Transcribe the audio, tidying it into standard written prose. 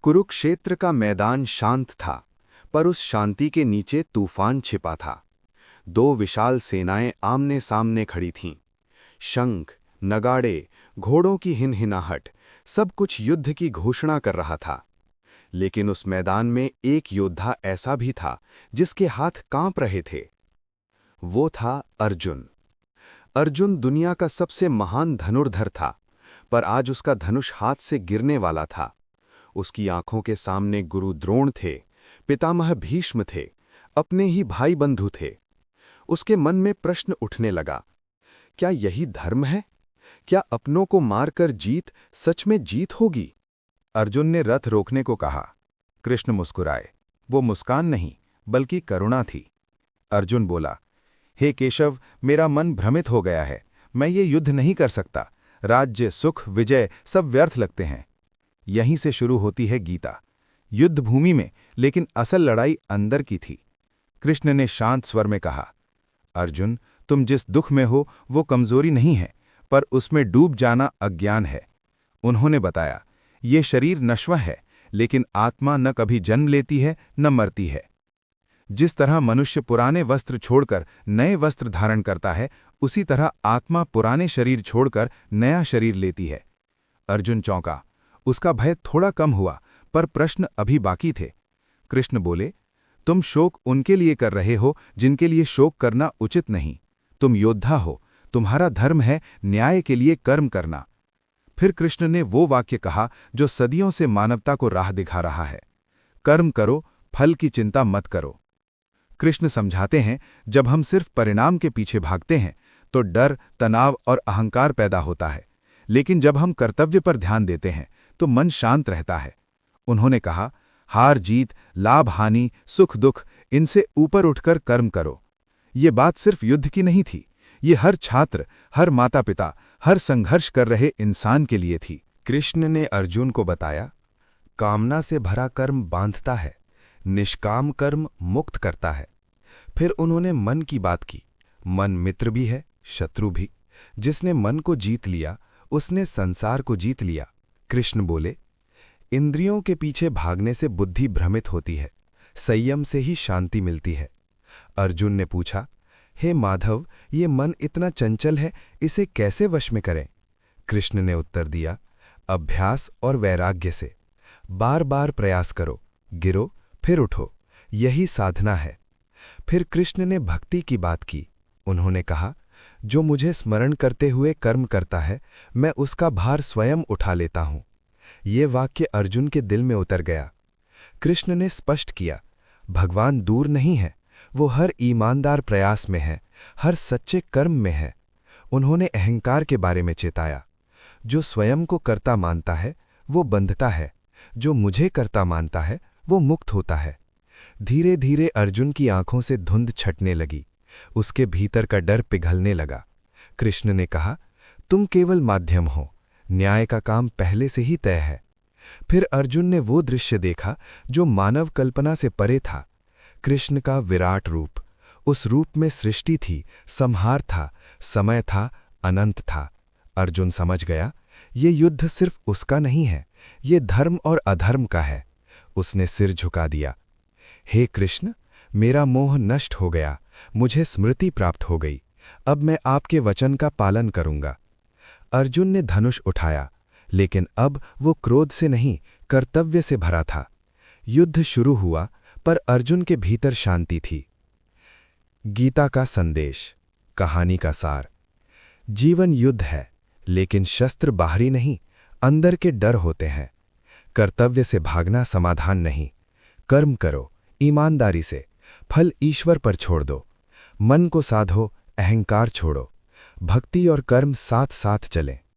कुरुक्षेत्र का मैदान शांत था, पर उस शांति के नीचे तूफान छिपा था। दो विशाल सेनाएं आमने सामने खड़ी थीं। शंख, नगाड़े, घोड़ों की हिनहिनाहट, सब कुछ युद्ध की घोषणा कर रहा था। लेकिन उस मैदान में एक योद्धा ऐसा भी था जिसके हाथ कांप रहे थे। वो था अर्जुन। अर्जुन दुनिया का सबसे महान धनुर्धर था, पर आज उसका धनुष हाथ से गिरने वाला था। उसकी आंखों के सामने गुरु द्रोण थे, पितामह भीष्म थे, अपने ही भाई बंधु थे। उसके मन में प्रश्न उठने लगा, क्या यही धर्म है? क्या अपनों को मारकर जीत सच में जीत होगी? अर्जुन ने रथ रोकने को कहा। कृष्ण मुस्कुराए। वो मुस्कान नहीं, बल्कि करुणा थी। अर्जुन बोला, हे केशव, मेरा मन भ्रमित हो गया है। मैं ये युद्ध नहीं कर सकता। राज्य, सुख, विजय सब व्यर्थ लगते हैं। यहीं से शुरू होती है गीता। युद्ध भूमि में, लेकिन असल लड़ाई अंदर की थी। कृष्ण ने शांत स्वर में कहा, अर्जुन, तुम जिस दुख में हो वो कमजोरी नहीं है, पर उसमें डूब जाना अज्ञान है। उन्होंने बताया, ये शरीर नश्वर है, लेकिन आत्मा न कभी जन्म लेती है न मरती है। जिस तरह मनुष्य पुराने वस्त्र छोड़कर नए वस्त्र धारण करता है, उसी तरह आत्मा पुराने शरीर छोड़कर नया शरीर लेती है। अर्जुन चौंका। उसका भय थोड़ा कम हुआ, पर प्रश्न अभी बाकी थे। कृष्ण बोले, तुम शोक उनके लिए कर रहे हो जिनके लिए शोक करना उचित नहीं। तुम योद्धा हो, तुम्हारा धर्म है न्याय के लिए कर्म करना। फिर कृष्ण ने वो वाक्य कहा जो सदियों से मानवता को राह दिखा रहा है, कर्म करो, फल की चिंता मत करो। कृष्ण समझाते हैं, जब हम सिर्फ परिणाम के पीछे भागते हैं तो डर, तनाव और अहंकार पैदा होता है, लेकिन जब हम कर्तव्य पर ध्यान देते हैं तो मन शांत रहता है। उन्होंने कहा, हार जीत, लाभ हानि, सुख दुख, इनसे ऊपर उठकर कर्म करो। ये बात सिर्फ युद्ध की नहीं थी, ये हर छात्र, हर माता पिता, हर संघर्ष कर रहे इंसान के लिए थी। कृष्ण ने अर्जुन को बताया, कामना से भरा कर्म बांधता है, निष्काम कर्म मुक्त करता है। फिर उन्होंने मन की बात की। मन मित्र भी है, शत्रु भी। जिसने मन को जीत लिया, उसने संसार को जीत लिया। कृष्ण बोले, इंद्रियों के पीछे भागने से बुद्धि भ्रमित होती है, संयम से ही शांति मिलती है। अर्जुन ने पूछा, हे माधव, ये मन इतना चंचल है, इसे कैसे वश में करें? कृष्ण ने उत्तर दिया, अभ्यास और वैराग्य से। बार बार प्रयास करो, गिरो फिर उठो, यही साधना है। फिर कृष्ण ने भक्ति की बात की। उन्होंने कहा, जो मुझे स्मरण करते हुए कर्म करता है, मैं उसका भार स्वयं उठा लेता हूं। ये वाक्य अर्जुन के दिल में उतर गया। कृष्ण ने स्पष्ट किया, भगवान दूर नहीं है, वो हर ईमानदार प्रयास में है, हर सच्चे कर्म में है। उन्होंने अहंकार के बारे में चेताया, जो स्वयं को कर्ता मानता है वो बंधता है, जो मुझे कर्ता मानता है वो मुक्त होता है। धीरे धीरे अर्जुन की आंखों से धुंध छटने लगी, उसके भीतर का डर पिघलने लगा। कृष्ण ने कहा, तुम केवल माध्यम हो, न्याय का काम पहले से ही तय है। फिर अर्जुन ने वो दृश्य देखा जो मानव कल्पना से परे था। कृष्ण का विराट रूप, उस रूप में सृष्टि थी, संहार था, समय था, अनंत था। अर्जुन समझ गया, ये युद्ध सिर्फ उसका नहीं है, ये धर्म और अधर्म का है। उसने सिर झुका दिया। हे कृष्ण, मेरा मोह नष्ट हो गया, मुझे स्मृति प्राप्त हो गई। अब मैं आपके वचन का पालन करूंगा। अर्जुन ने धनुष उठाया, लेकिन अब वो क्रोध से नहीं, कर्तव्य से भरा था। युद्ध शुरू हुआ, पर अर्जुन के भीतर शांति थी। गीता का संदेश, कहानी का सार। जीवन युद्ध है, लेकिन शस्त्र बाहरी नहीं, अंदर के डर होते हैं। कर्तव्य से भागना समाधान नहीं। कर्म करो ईमानदारी से, फल ईश्वर पर छोड़ दो। मन को साधो, अहंकार छोड़ो। भक्ति और कर्म साथ साथ चलें।